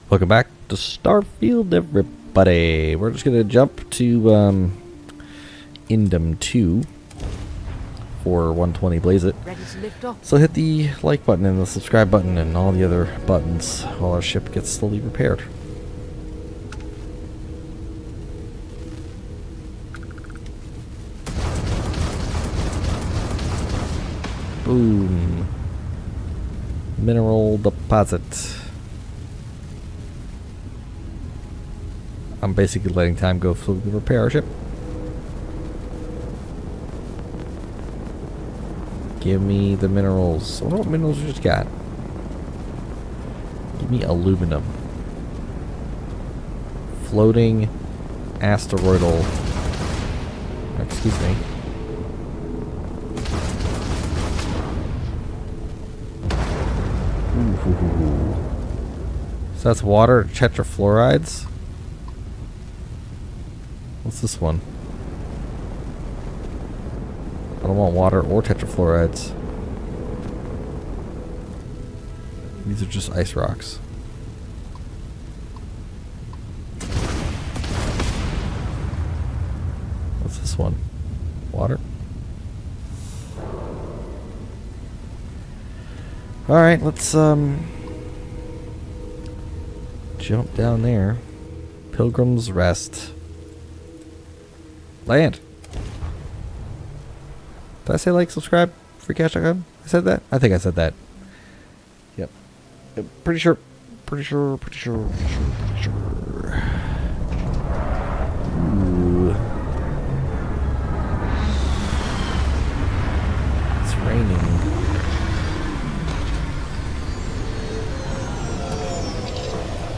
Welcome back to Starfield, everybody. We're just gonna jump to Indom 2 for 120 Blaze It. Ready to lift off. So hit the like button and the subscribe button and all the other buttons while our ship gets slowly repaired. Boom. Mineral deposit. I'm basically letting time go so we can repair our ship. Give me the minerals. I wonder what minerals we just got. Give me aluminum. Floating asteroidal. Excuse me. Ooh. So that's water tetrafluorides. What's this one? I don't want water or tetrafluorides. These are just ice rocks. What's this one? Water? Alright, let's jump down there. Pilgrim's Rest. Land. Did I say like, subscribe, freecash.com? I said that? I think I said that. Yep. Pretty sure. Ooh. It's raining.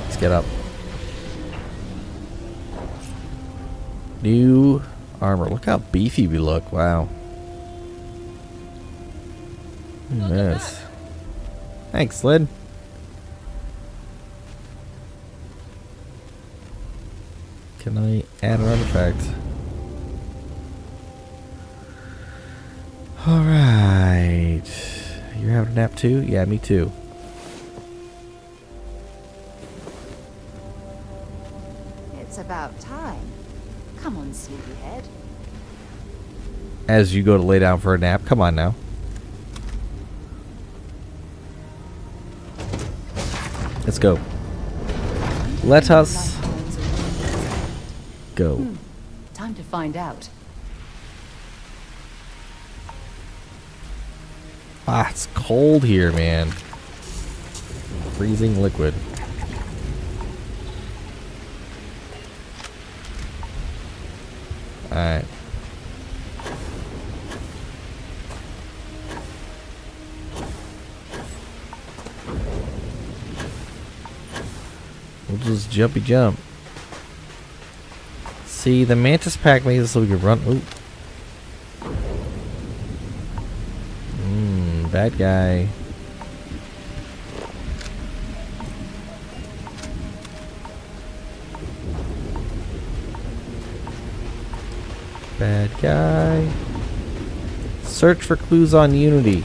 Let's get up. New armor. Look how beefy we look. Wow. Yes. Thanks, Lid. Can I add an artifact? Alright. You're having a nap too? Yeah, me too. It's about time. Come on, sleepyhead. As you go to lay down for a nap. Come on now. Let's go. Let us go. Time to find out. Ah, it's cold here, man. Freezing liquid. Alright. We'll just jumpy jump. See, the mantis pack makes it so we can run. Ooh. Bad guy. Bad guy. Search for clues on Unity.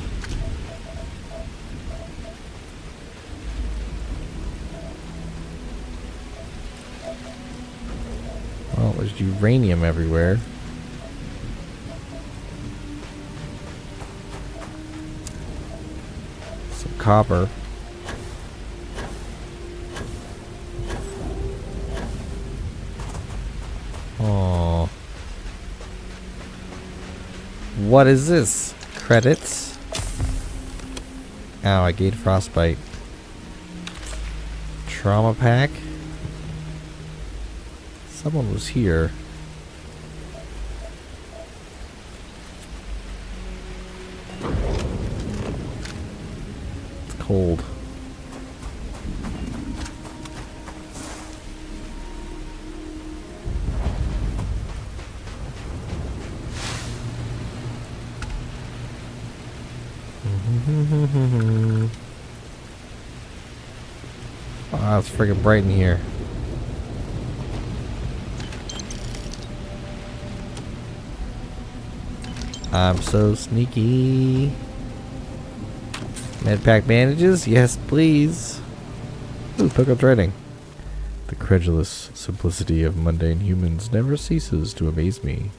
Well, there's uranium everywhere. Some copper. Oh. What is this? Credits? Ow, I gained frostbite. Trauma pack? Someone was here. It's cold. Oh, it's freaking bright in here. I'm so sneaky. Medpack bandages? Yes, please. Ooh, pick up trading. The credulous simplicity of mundane humans never ceases to amaze me.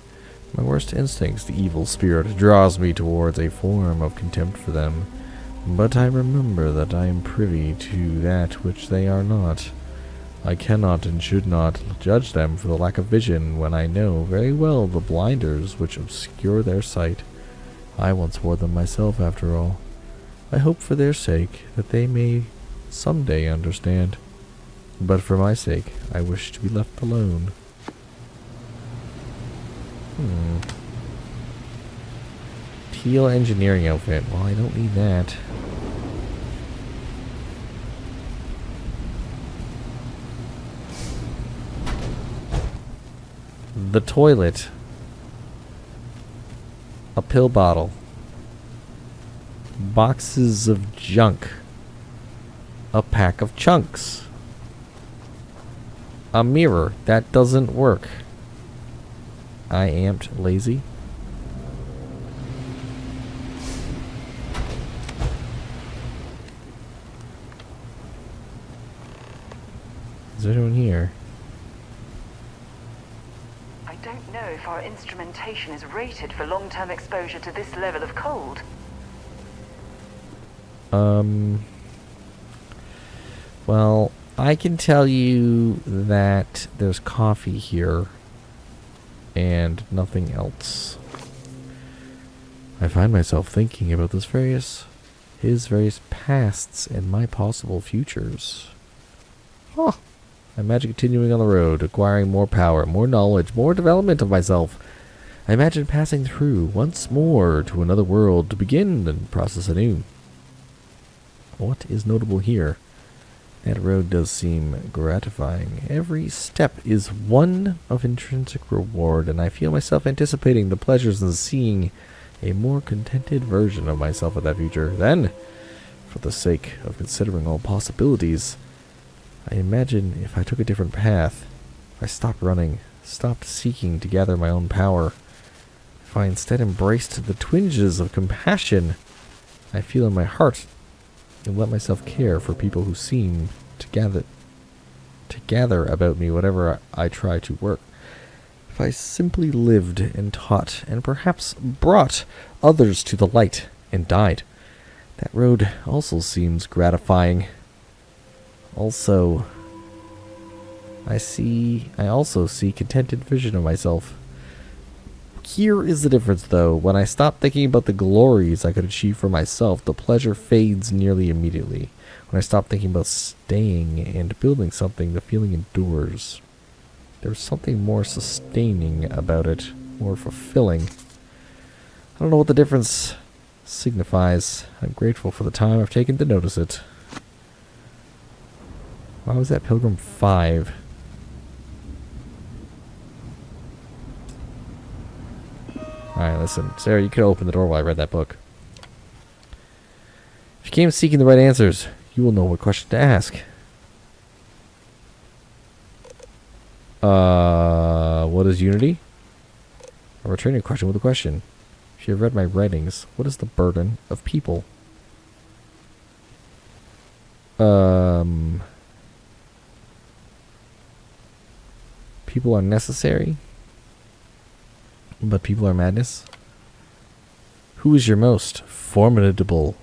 My worst instincts, the evil spirit, draws me towards a form of contempt for them. But I remember that I am privy to that which they are not. I cannot and should not judge them for the lack of vision when I know very well the blinders which obscure their sight. I once wore them myself, after all. I hope for their sake that they may some day understand. But for my sake, I wish to be left alone. Teal engineering outfit. Well, I don't need that. The toilet. A pill bottle. Boxes of junk. A pack of chunks. A mirror. That doesn't work. I amped lazy. Is there anyone here? I don't know if our instrumentation is rated for long-term exposure to this level of cold. Well, I can tell you that there's coffee here and nothing else. I find myself thinking about his various pasts and my possible futures. Huh. I imagine continuing on the road, acquiring more power, more knowledge, more development of myself. I imagine passing through once more to another world to begin the process anew. What is notable here? That road does seem gratifying. Every step is one of intrinsic reward, and I feel myself anticipating the pleasures in seeing a more contented version of myself in that future. Then, for the sake of considering all possibilities, I imagine if I took a different path, if I stopped running, stopped seeking to gather my own power, if I instead embraced the twinges of compassion I feel in my heart, and let myself care for people who seem to gather about me whatever I try to work. If I simply lived and taught and perhaps brought others to the light and died, that road also seems gratifying. Also, I also see contented vision of myself. Here is the difference, though. When I stop thinking about the glories I could achieve for myself, the pleasure fades nearly immediately. When I stop thinking about staying and building something, the feeling endures. There's something more sustaining about it, more fulfilling. I don't know what the difference signifies. I'm grateful for the time I've taken to notice it. Why was that Pilgrim 5? Alright, listen. Sarah, you could open the door while I read that book. If you came seeking the right answers, you will know what question to ask. What is unity? I'll return your question with a question. If you have read my writings, what is the burden of people? People are necessary, but people are madness. Who is your most formidable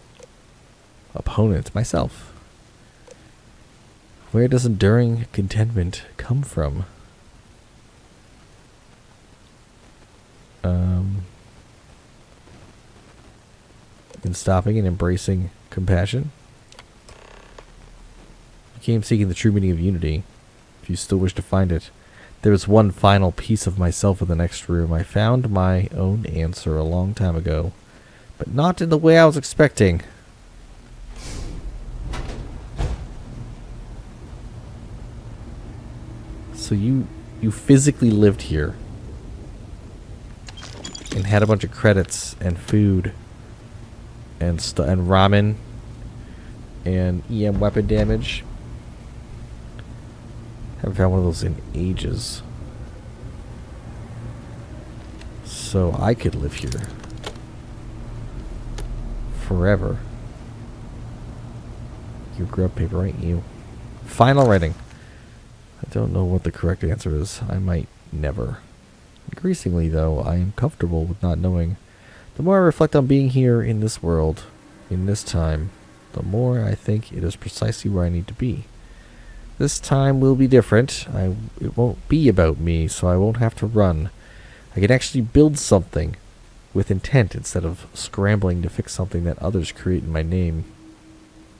opponent? Myself. Where does enduring contentment come from? In stopping and embracing compassion. You came seeking the true meaning of unity. If you still wish to find it, there is one final piece of myself in the next room. I found my own answer a long time ago, but not in the way I was expecting. So you physically lived here and had a bunch of credits and food and ramen and EM weapon damage. Haven't found one of those in ages. So I could live here forever. You're grub paper, ain't you? Final writing. I don't know what the correct answer is. I might never. Increasingly, though, I am comfortable with not knowing. The more I reflect on being here in this world, in this time, the more I think it is precisely where I need to be. This time will be different. It won't be about me, so I won't have to run. I can actually build something with intent instead of scrambling to fix something that others create in my name.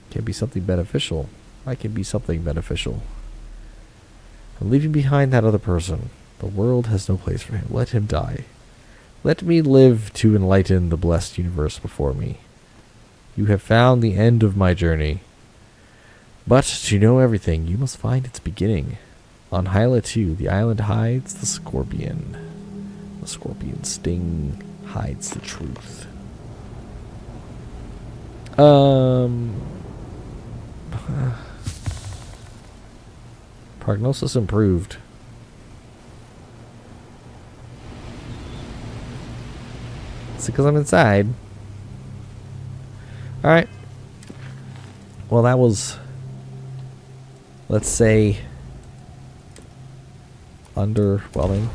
It can be something beneficial. I can be something beneficial. I'm leaving behind that other person. The world has no place for him. Let him die. Let me live to enlighten the blessed universe before me. You have found the end of my journey. But to know everything, you must find its beginning. On Hyla 2, the island hides the scorpion. The scorpion sting hides the truth. Prognosis improved. Is it because I'm inside? Alright. Well, that was, let's say, underwhelming.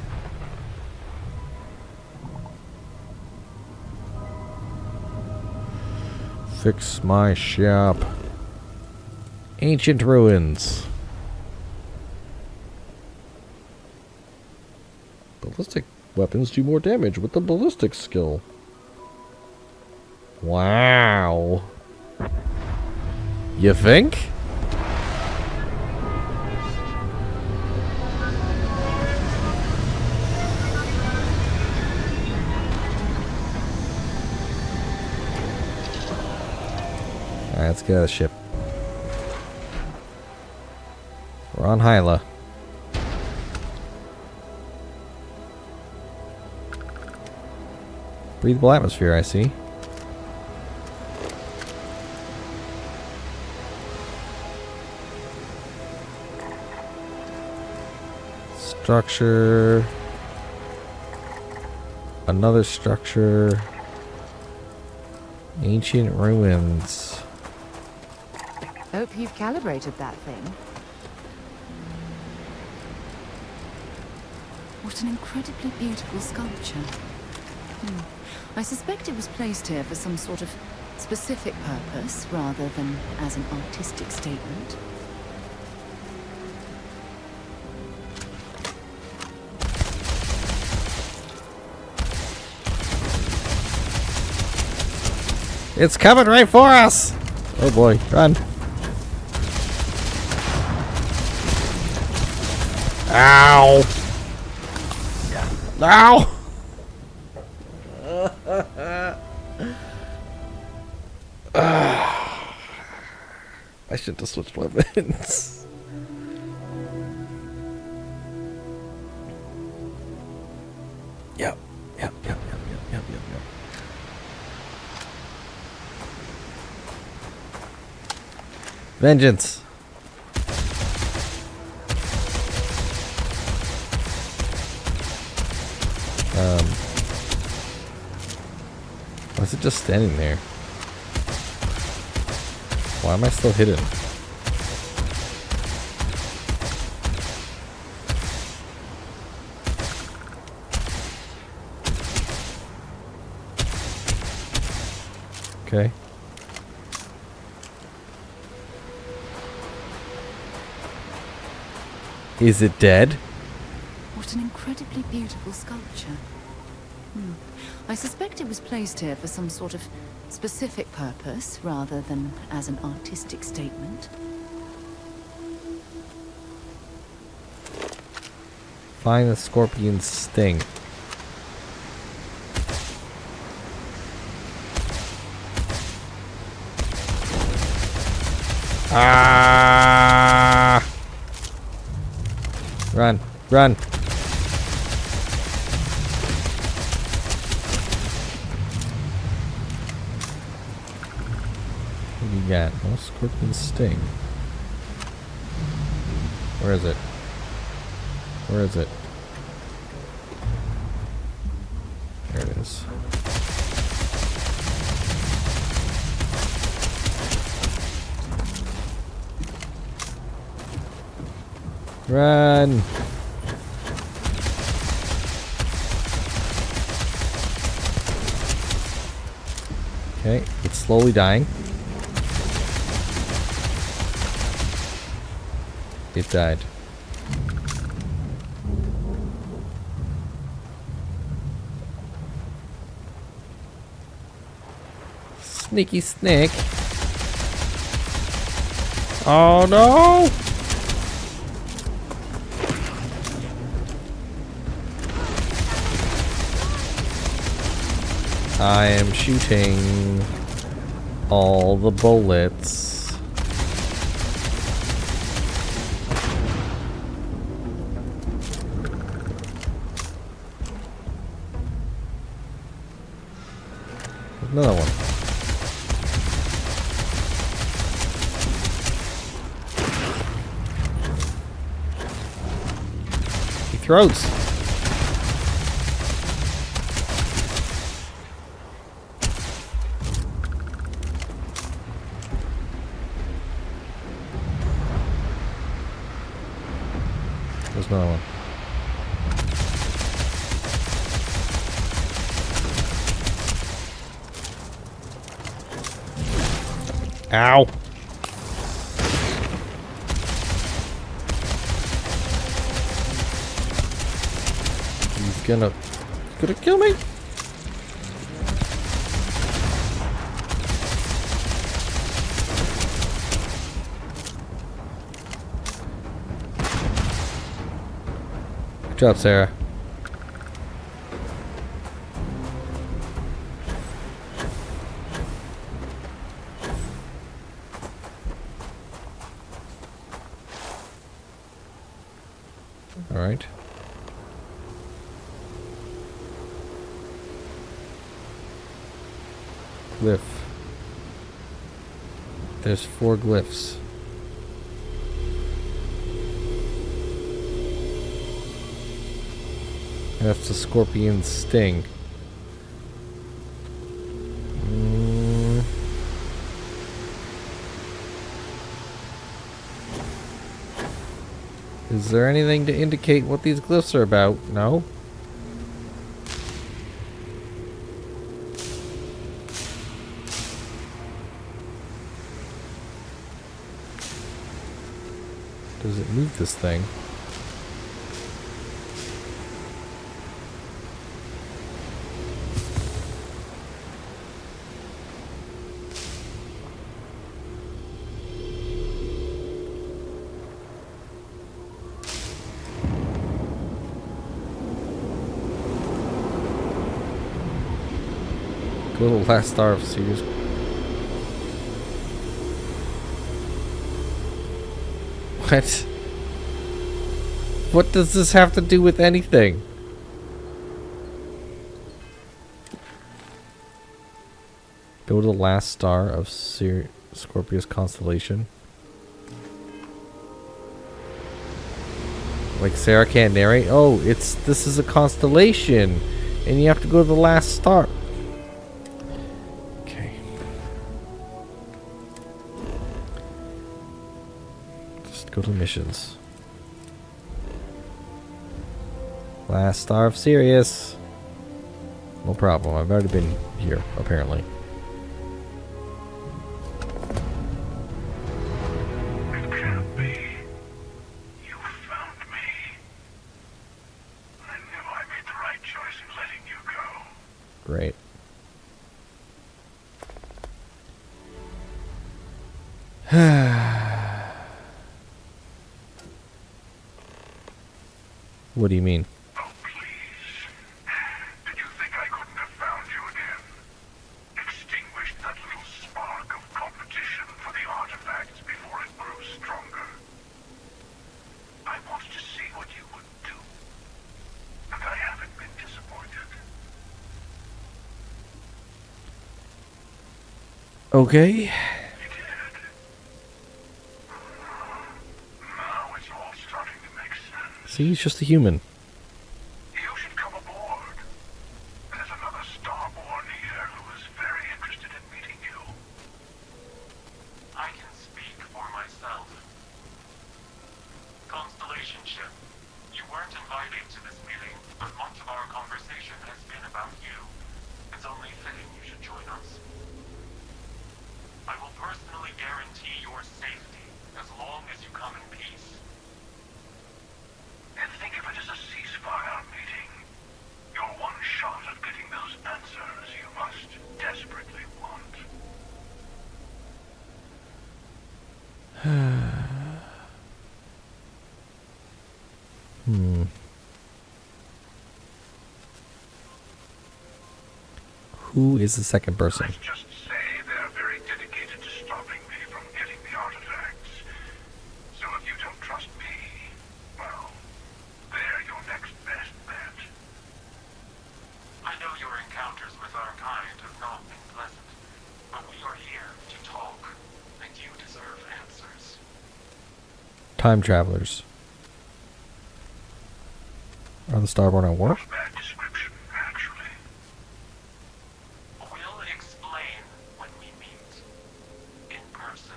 Fix my shop. Ancient ruins. Ballistic weapons do more damage with the ballistic skill. Wow. You think? Alright, let's get out of the ship. We're on Hyla. Breathable atmosphere, I see. Structure. Another structure. Ancient ruins. Hope you've calibrated that thing. What an incredibly beautiful sculpture. I suspect it was placed here for some sort of specific purpose rather than as an artistic statement. It's coming right for us! Oh boy, run. Ow! Ow! I should have switched weapons. Yep. Vengeance. Why is it just standing there? Why am I still hidden? Okay. Is it dead? What an incredibly beautiful sculpture. I suspect it was placed here for some sort of specific purpose rather than as an artistic statement. Find the scorpion's sting. Ah! Run, run. What do you got? No scorpion sting. Where is it? Where is it? There it is. Run! Okay, it's slowly dying. It died. Sneaky snake. Oh no! I am shooting all the bullets. Another one. He throws. There's another one. Ow! He's gonna kill me. Good job, Sarah. All right. Glyph. There's 4 glyphs. That's the scorpion's sting. Is there anything to indicate what these glyphs are about? No? Does it move this thing? Go to the last star of Sirius. What? What does this have to do with anything? Go to the last star of Scorpius constellation. Like Sarah can't narrate. Oh, this is a constellation, and you have to go to the last star. Okay. Just go to missions. Last star of Sirius. No problem. I've already been here, apparently. It can't be. You found me. I knew I made the right choice in letting you go. Great. What do you mean? Oh, please. Did you think I couldn't have found you again? Extinguished that little spark of competition for the artifacts before it grew stronger. I wanted to see what you would do. And I haven't been disappointed. Okay. You did. Now it's all starting to make sense. See, he's just a human. You should come aboard. There's another starborn here who is very interested in meeting you. I can speak for myself. Constellation Who is the second person? Let's just say they're very dedicated to stopping me from getting the artifacts. So if you don't trust me, well, they're your next best bet. I know your encounters with our kind have not been pleasant, but we are here to talk, and you deserve answers. Time travelers. Are the Starborn at war? Bad description, actually. We'll explain when we meet. In person.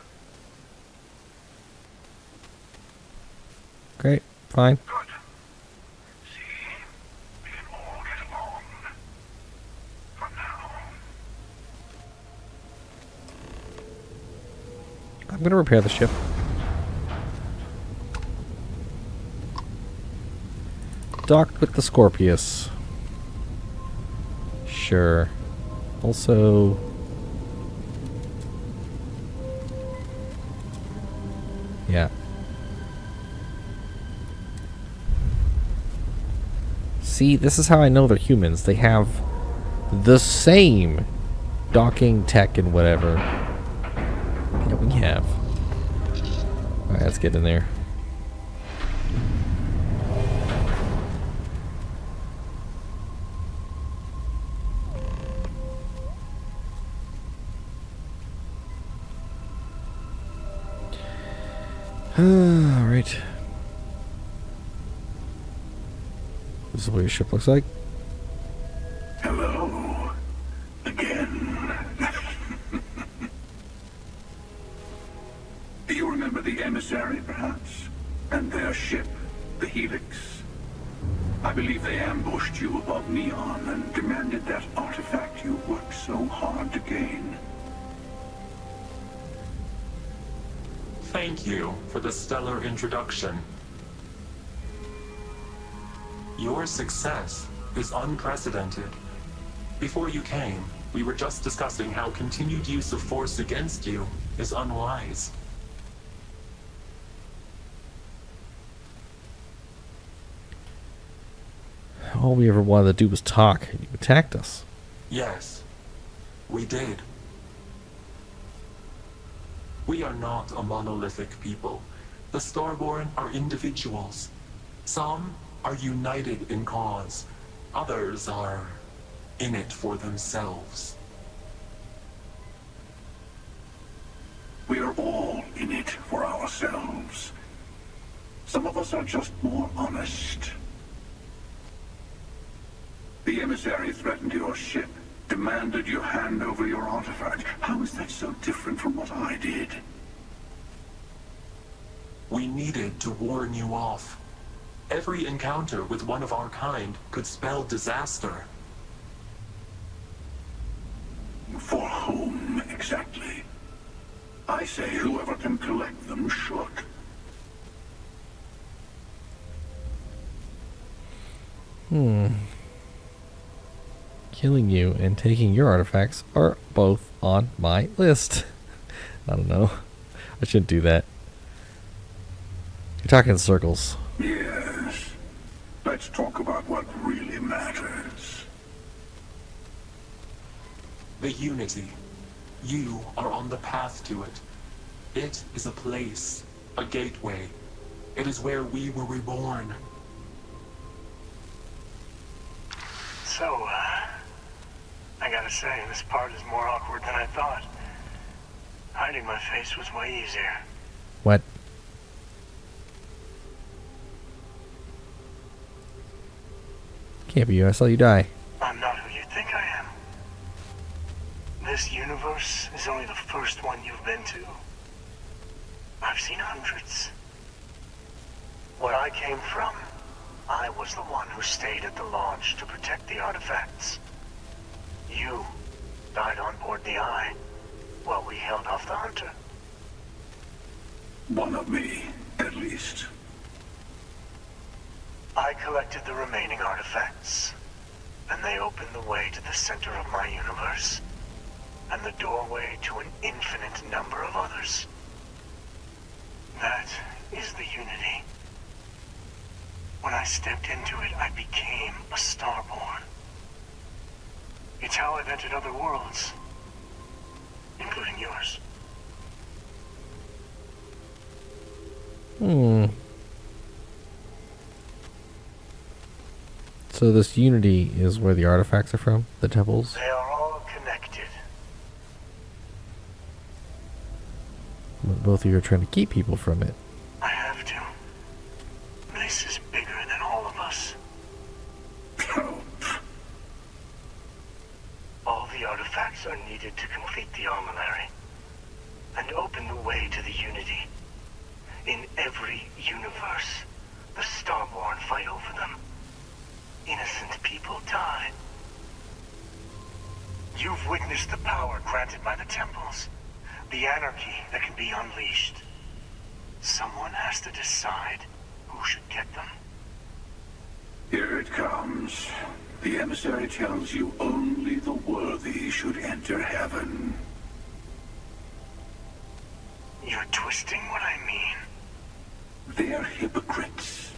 Okay, fine. Good. See? We can all get along. For now. I'm gonna repair the ship. Docked with the Scorpius. Sure. Also... yeah. See, this is how I know they're humans. They have the same docking tech and whatever that we have. Alright, let's get in there. Alright. This is what your ship looks like. Hello. Again. Do you remember the emissary, perhaps? And their ship, the Helix? I believe they ambushed you above Neon and demanded that artifact you worked so hard to gain. Thank you for the stellar introduction. Your success is unprecedented. Before you came, we were just discussing how continued use of force against you is unwise. All we ever wanted to do was talk, and you attacked us. Yes, we did. We are not a monolithic people. The Starborn are individuals. Some are united in cause. Others are in it for themselves. We are all in it for ourselves. Some of us are just more honest. The emissary threatened your ship, demanded you hand over your artifact. How is that so different from what I did? We needed to warn you off. Every encounter with one of our kind could spell disaster. For whom, exactly? I say whoever can collect them should. Killing you and taking your artifacts are both on my list. I don't know. I shouldn't do that. You're talking in circles. Yes. Let's talk about what really matters. The Unity. You are on the path to it. It is a place, a gateway. It is where we were reborn. So, I gotta say, this part is more awkward than I thought. Hiding my face was way easier. What? Can't be you. I saw you die. I'm not who you think I am. This universe is only the first one you've been to. I've seen hundreds. Where I came from, I was the one who stayed at the launch to protect the artifacts. You died on board the Eye, while we held off the Hunter. One of me, at least. I collected the remaining artifacts, and they opened the way to the center of my universe, and the doorway to an infinite number of others. That is the Unity. When I stepped into it, I became a Starborn. It's how I've entered other worlds, including yours. So this Unity is where the artifacts are from? The temples? They are all connected. But both of you are trying to keep people from it. I have to. This is bigger than all of us. All the artifacts are needed to complete the armillary and open the way to the Unity. In every universe, the Starborn fight over them. Innocent people die. You've witnessed the power granted by the temples, the anarchy that can be unleashed. Someone has to decide who should get them. Here it comes. The emissary tells you only the worthy should enter heaven. You're twisting what I mean. They're hypocrites.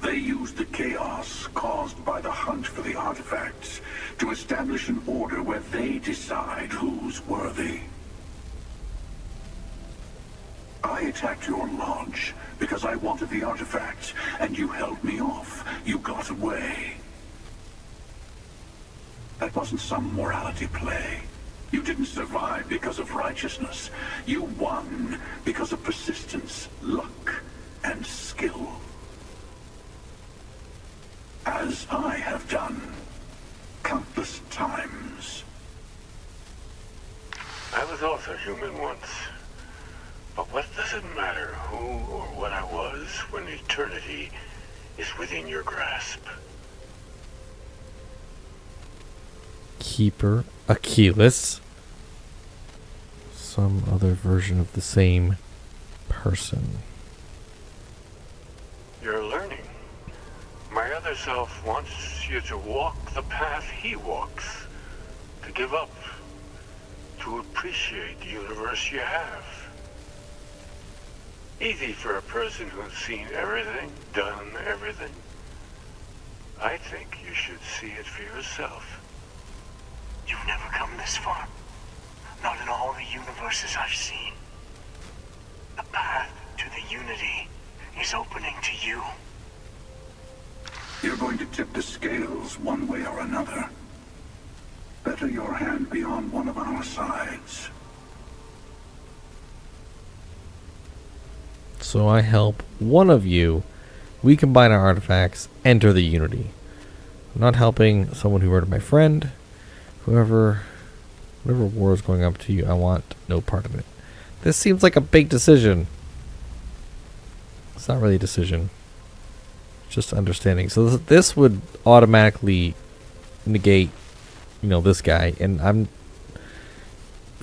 They use the chaos caused by the hunt for the artifacts to establish an order where they decide who's worthy. I attacked your lodge because I wanted the artifacts, and you held me off. You got away. That wasn't some morality play. You didn't survive because of righteousness. You won because of persistence, luck, and skill. As I have done countless times. I was also human once. But what does it matter who or what I was when eternity is within your grasp? Keeper Achilles. Some other version of the same person. You're learning. My other self wants you to walk the path he walks. To give up. To appreciate the universe you have. Easy for a person who's seen everything, done everything. I think you should see it for yourself. You've never come this far. Not in all the universes I've seen. The path to the Unity is opening to you. You're going to tip the scales one way or another. Better your hand be on one of our sides. So I help one of you. We combine our artifacts, enter the Unity. I'm not helping someone who murdered my friend. Whatever war is going up to you, I want no part of it. This seems like a big decision. It's not really a decision. It's just understanding. So this would automatically negate, this guy. And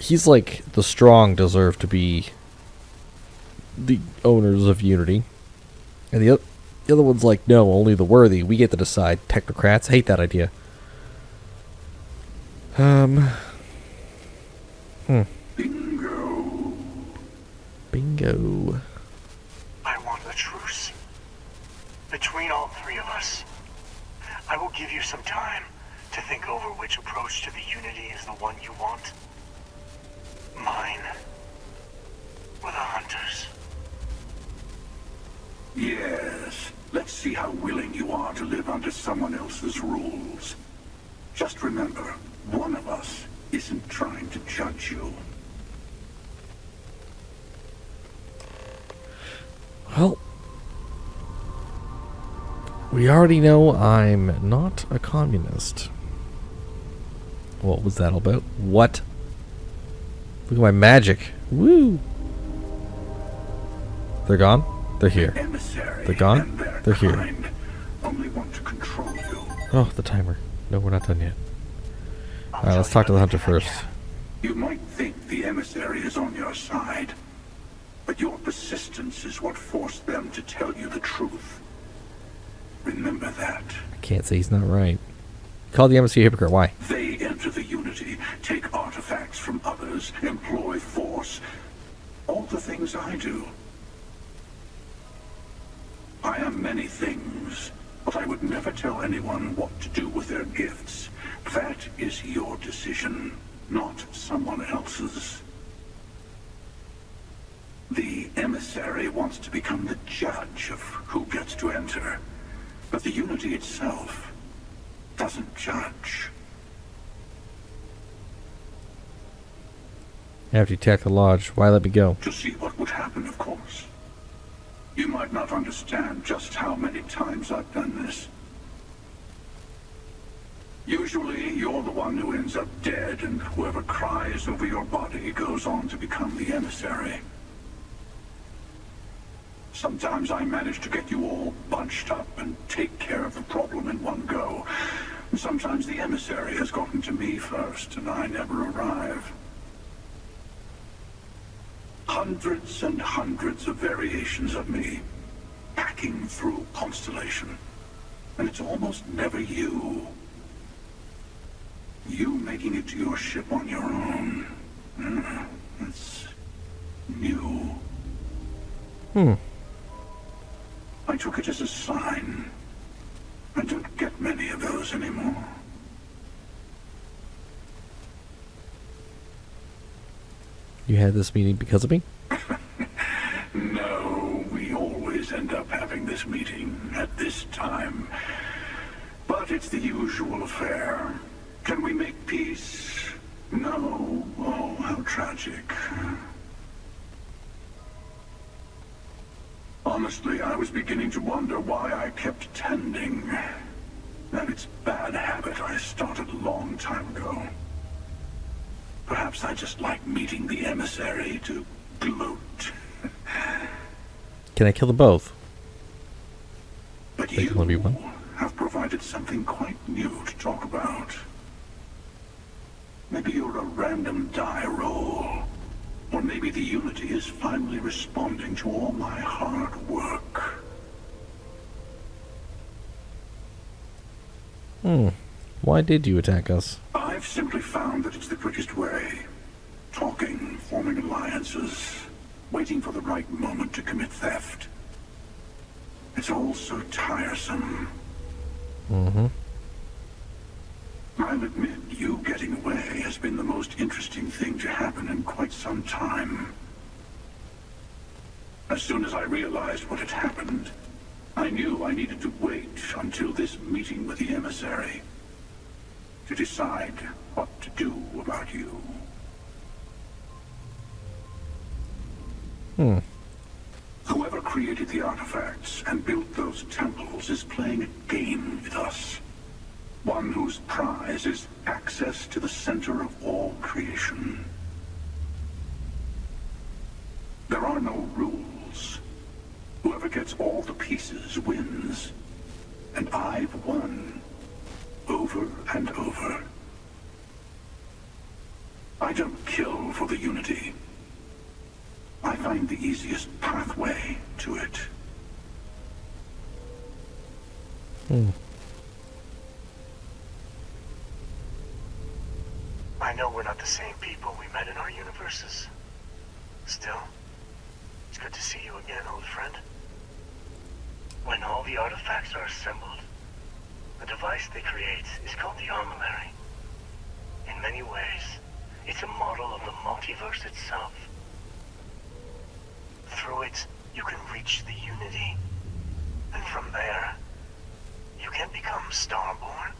he's like, the strong deserve to be the owners of Unity. And the other one's like, no, only the worthy. We get to decide. Technocrats hate that idea. Bingo. I want a truce. Between all three of us. I will give you some time to think over which approach to the Unity is the one you want. Mine. Or the Hunters. Yes. Let's see how willing you are to live under someone else's rules. Just remember, one of us isn't trying to judge you. Well, we already know I'm not a communist. What was that all about? What? Look at my magic. Woo! They're gone? They're here. They're gone? They're here. Only want to control you. Oh, the timer. No, we're not done yet. Alright, let's talk to the hunter first. You might think the emissary is on your side, but your persistence is what forced them to tell you the truth. Remember that. I can't say he's not right. Call the emissary a hypocrite. Why? They enter the Unity, take artifacts from others, employ force. All the things I do. I am many things, but I would never tell anyone what to do with their gifts. That is your decision, not someone else's. The emissary wants to become the judge of who gets to enter, but the Unity itself doesn't judge. After you attack the lodge, why let me go? To see what would happen, of course. You might not understand just how many times I've done this. Usually, you're the one who ends up dead, and whoever cries over your body goes on to become the emissary. Sometimes I manage to get you all bunched up and take care of the problem in one go. Sometimes the emissary has gotten to me first, and I never arrive. Hundreds and hundreds of variations of me, hacking through Constellation. And it's almost never you. You making it to your ship on your own. It's new. I took it as a sign. I don't get many of those anymore. You had this meeting because of me? No, we always end up having this meeting at this time. But it's the usual affair. Can we make peace? No. Oh, how tragic. Honestly, I was beginning to wonder why I kept tending. And it's a bad habit I started a long time ago. Perhaps I just like meeting the emissary to gloat. Can I kill them both? But They you can only be one. have provided something quite new to talk about. Maybe you're a random die roll. Or maybe the Unity is finally responding to all my hard work. Why did you attack us? I've simply found that it's the quickest way. Talking, forming alliances, waiting for the right moment to commit theft. It's all so tiresome. I'll admit, you getting away has been the most interesting thing to happen in quite some time. As soon as I realized what had happened, I knew I needed to wait until this meeting with the emissary to decide what to do about you. Whoever created the artifacts and built those temples is playing a game with us. One whose prize is access to the center of all creation. There are no rules. Whoever gets all the pieces wins. And I've won. Over and over. I don't kill for the Unity. I find the easiest pathway to it. I know we're not the same people we met in our universes. Still, it's good to see you again, old friend. When all the artifacts are assembled, the device they create is called the Armillary. In many ways, it's a model of the multiverse itself. Through it, you can reach the Unity. And from there, you can become Starborn.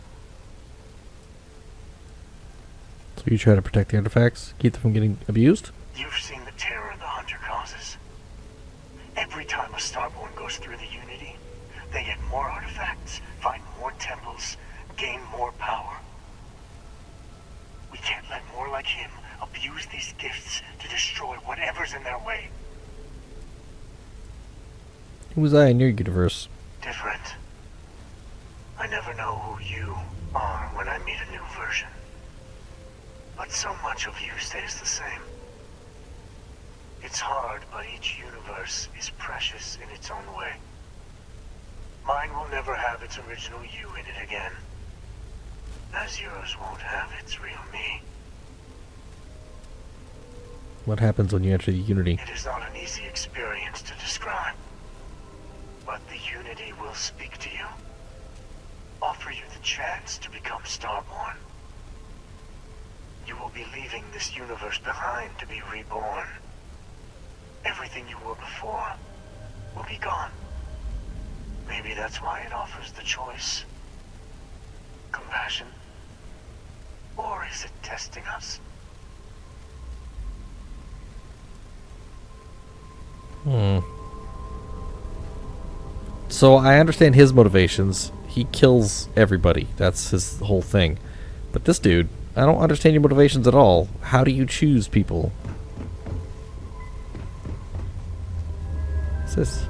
So you try to protect the artifacts, keep them from getting abused? You've seen the terror the Hunter causes. Every time a Starborn goes through the Unity, they get more artifacts, find more temples, gain more power. We can't let more like him abuse these gifts to destroy whatever's in their way. Who was I in your universe? Different. I never know who you are when I meet a new version. But so much of you stays the same. It's hard, but each universe is precious in its own way. Mine will never have its original you in it again. As yours won't have its real me. What happens when you enter the Unity? It is not an easy experience to describe. but the Unity will speak to you. Offer you the chance to become Starborn. You will be leaving this universe behind to be reborn. Everything you were before will be gone. Maybe that's why it offers the choice. Compassion? Or is it testing us? So I understand his motivations. He kills everybody. That's his whole thing. But this dude, I don't understand your motivations at all. How do you choose people? What's this?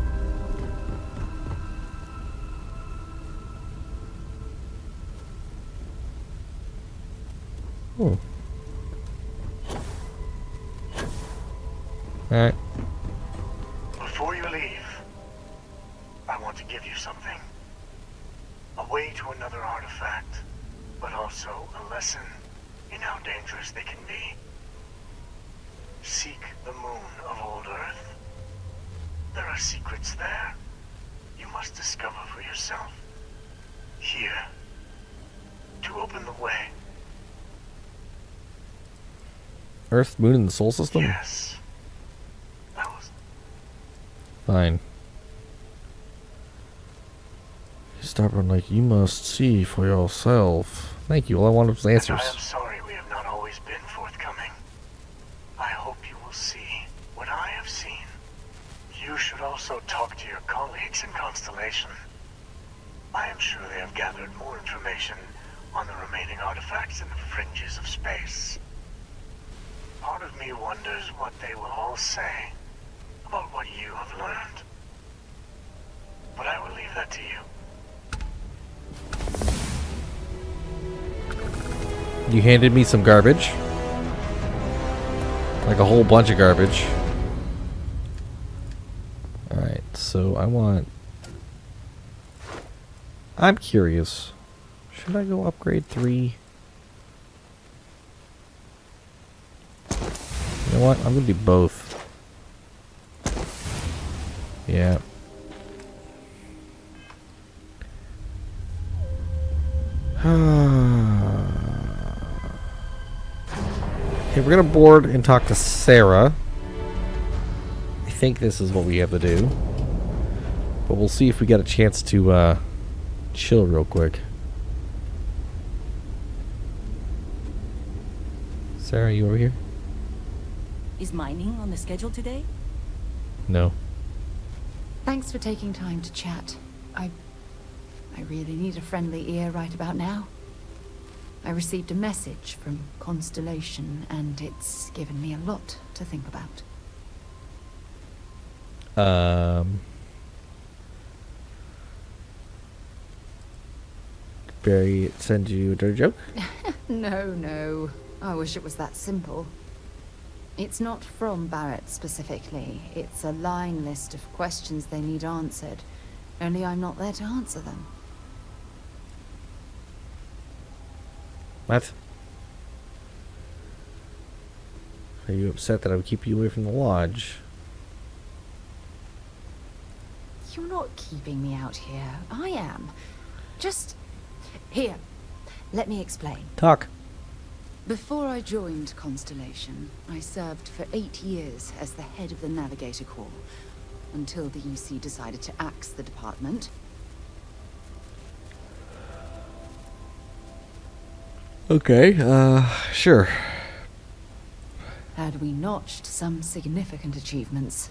Oh. Alright. Before you leave, I want to give you something. A way to another artifact, but also a lesson in how dangerous they can be. Seek the moon of old Earth. There are secrets there you must discover for yourself. Here, to open the way. Earth, moon, and the soul system? Yes. That was... Fine. Stubborn, like, you must see for yourself. Thank you. All I wanted was answers. I am sorry we have not always been forthcoming. I hope you will see what I have seen. You should also talk to your colleagues in Constellation. I am sure they have gathered more information on the remaining artifacts in the fringes of space. Part of me wonders what they will all say about what you have learned. But I will leave that to you. You handed me some garbage. Like a whole bunch of garbage. Alright, so I'm curious. Should I go upgrade 3? You know what? I'm gonna do both. Yeah. Okay, we're gonna board and talk to Sarah. I think this is what we have to do. But we'll see if we get a chance to chill real quick. Sarah, you over here? Is mining on the schedule today? No. Thanks for taking time to chat. I really need a friendly ear right about now. I received a message from Constellation, and it's given me a lot to think about. Barry send you a dirty joke? No. I wish it was that simple. It's not from Barrett specifically. It's a line list of questions they need answered. Only I'm not there to answer them. What? Are you upset that I would keep you away from the lodge? You're not keeping me out here. I am. Just... Here. Let me explain. Talk. Before I joined Constellation, I served for 8 years as the head of the Navigator Corps, until the UC decided to axe the department. Okay, sure. Had we notched some significant achievements,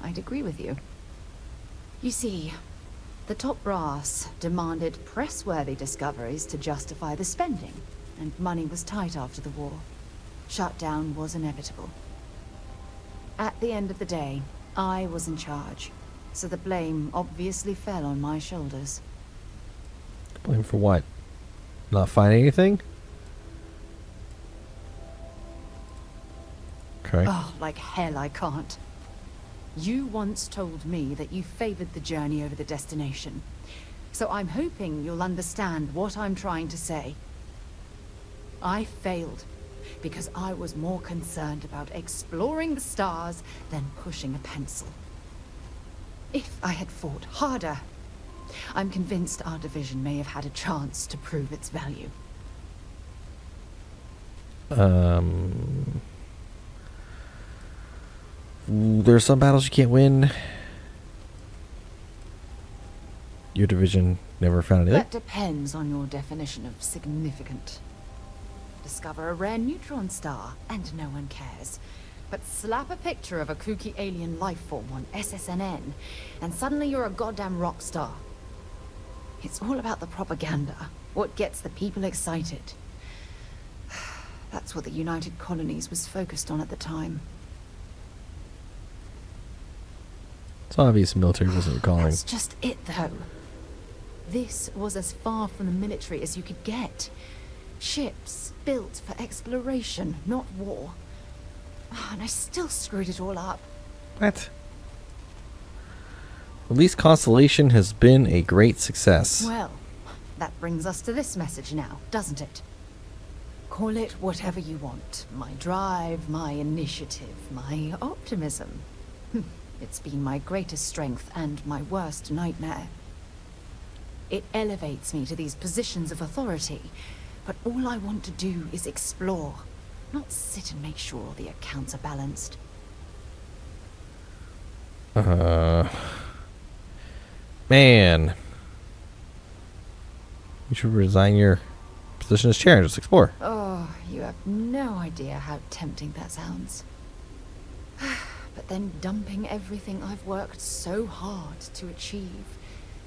I'd agree with you. You see, the top brass demanded press-worthy discoveries to justify the spending, and money was tight after the war. Shutdown was inevitable. At the end of the day, I was in charge, so the blame obviously fell on my shoulders. Blame for what? Not finding anything? Okay. Oh, like hell I can't. You once told me that you favored the journey over the destination. So I'm hoping you'll understand what I'm trying to say. I failed because I was more concerned about exploring the stars than pushing a pencil. If I had fought harder, I'm convinced our division may have had a chance to prove its value. There's some battles you can't win. Your division never found anything. That depends on your definition of significant. Discover a rare neutron star, and no one cares. But slap a picture of a kooky alien life form on SSNN, and suddenly you're a goddamn rock star. It's all about the propaganda, what gets the people excited. That's what the United Colonies was focused on at the time. It's obvious the military wasn't calling. That's just it, though. This was as far from the military as you could get. Ships built for exploration, not war. And I still screwed it all up. What? At least Constellation has been a great success. Well, that brings us to this message now, doesn't it? Call it whatever you want. My drive, my initiative, my optimism. It's been my greatest strength and my worst nightmare. It elevates me to these positions of authority, but all I want to do is explore, not sit and make sure the accounts are balanced. Man. You should resign your position as chair and just explore. Oh, you have no idea how tempting that sounds. But then dumping everything I've worked so hard to achieve,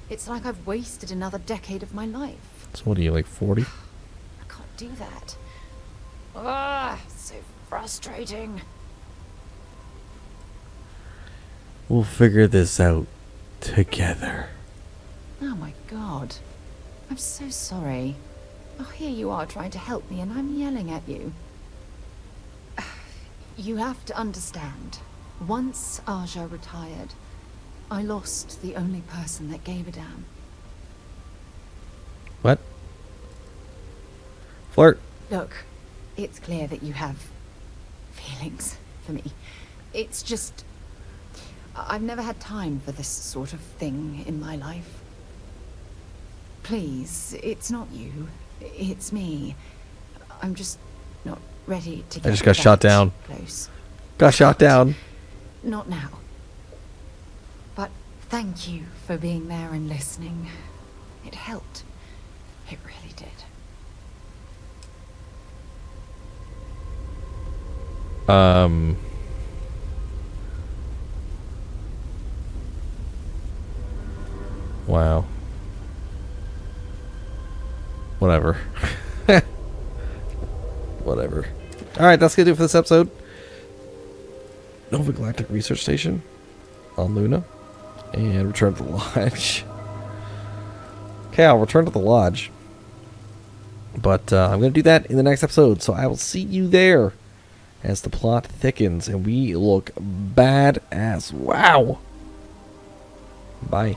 it's like I've wasted another decade of my life. So what are you, like 40? I can't do that. So frustrating. We'll figure this out together. Oh my god. I'm so sorry. Oh, here you are trying to help me and I'm yelling at you. You have to understand. Once Aja retired, I lost the only person that gave a damn. What? Flirt. Look, it's clear that you have feelings for me. It's just... I've never had time for this sort of thing in my life. Please, it's not you. It's me. I'm just not ready to get I just got shot that down. Close. Got shot down. Not now. But thank you for being there and listening. It helped. It really did. Wow. Whatever. Whatever. Alright, that's gonna do it for this episode. Nova Galactic Research Station on Luna. And return to the lodge. Okay, I'll return to the lodge. But I'm going to do that in the next episode. So I will see you there as the plot thickens. And we look bad as wow. Bye.